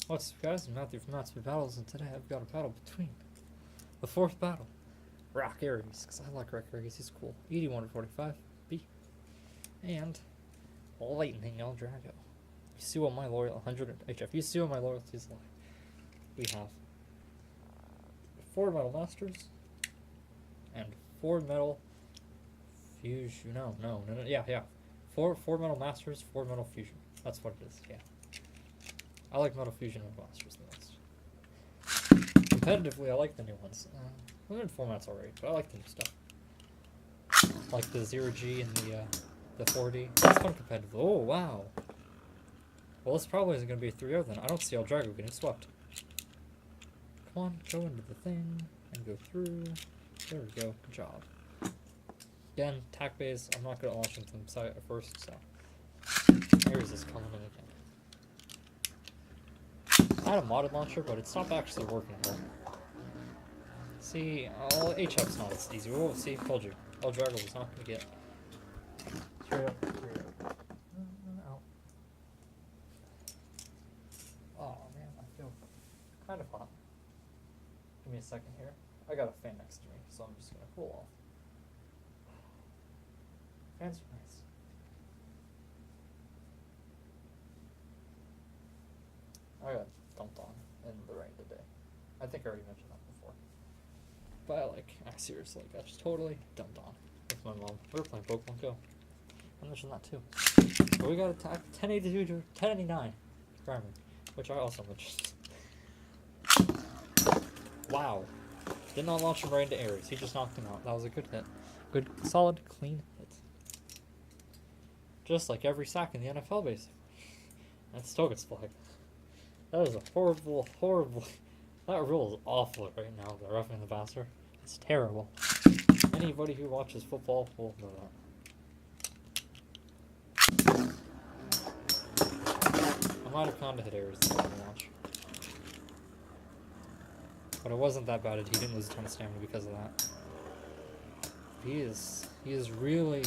What's up, guys? I'm Matthew from Matthew Battles, and today I've got a battle between the fourth battle, Rock Aries, because I like Rock Aries, he's cool, ED145B, and Lightning L-Drago. You see what my loyal 100 HF. You see what my loyalties lie. We have 4 Metal Masters and 4 Metal Fusion. No, yeah. 4 Metal Masters, 4 Metal Fusion. That's what it is. Yeah. I like Metal Fusion and Masters the most. Competitively, I like the new ones. Limited format's alright, but I like the new stuff. Like the 0G and the 4D. That's fun competitively. Oh, wow. Well, this probably isn't going to be a 3-0 then. I don't see L-Drago getting swept. Come on, go into the thing and go through. There we go. Good job. Again, attack base. I'm not going to launch into them side at first, so. Aries is coming in again. I had a modded launcher, but it stopped actually working well. See, HF's not as easy. Oh, see, told you. L-Drago was not going to get straight up. Ow. Oh, man, I feel kind of hot. Give me a second here. I got a fan next to me, so I'm just going to cool off. Fans are nice. I got dumped on in the rain today. I think I already mentioned that before. But seriously, got just totally dumped on with my mom. We were playing Pokemon Go. I mentioned that too. But we got attacked 1082 to 1089 primary, which I also mentioned. Wow. Did not launch him right into Aries. He just knocked him out. That was a good hit. Good, solid, clean hit. Just like every sack in the NFL, basically. And still gets flagged. That is a horrible, horrible... That rule is awful right now, the roughing the passer. It's terrible. Anybody who watches football will know that. I might have gone to hit Aries in the launch. But it wasn't that bad. He didn't lose a ton of stamina because of that. He is really...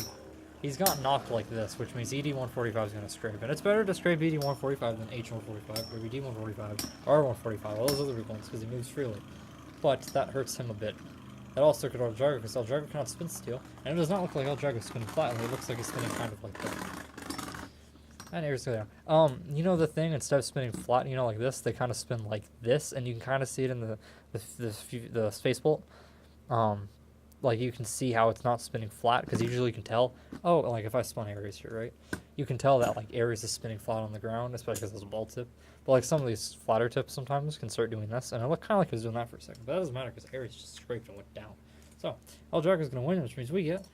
He's got knocked like this, which means ED145 is going to scrape. And it's better to scrape ED145 than H145, or ED145, or R145, all those other weak ones, because he moves freely. But that hurts him a bit. That also could L-Drago, because L-Drago cannot spin steal. And it does not look like L-Drago is spinning flatly. It looks like he's spinning kind of like that. And here's the you know the thing, instead of spinning flat, like this, they kind of spin like this, and you can kind of see it in the space bolt. Like you can see how it's not spinning flat, because usually you can tell, if I spun Aries here, right? You can tell that Aries is spinning flat on the ground, especially because it's a ball tip. But some of these flatter tips sometimes can start doing this, and it looked kind of like it was doing that for a second. But that doesn't matter, because Aries just scraped and looked down. So, L-Drago is going to win, which means we get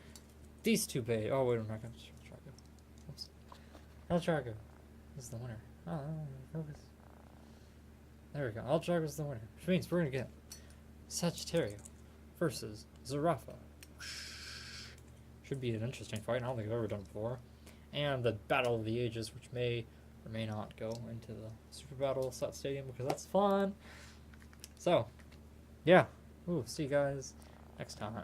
these two bait. Oh, wait, I'm not going to L-Drago. Oops. L-Drago is the winner. Oh, focus. There we go. L-Drago is the winner, which means we're going to get Sagittario versus Zarafa. Should be an interesting fight. I don't think I've ever done it before. And the Battle of the Ages, which may or may not go into the Super Battle Set Stadium, because that's fun. So, yeah. See you guys next time.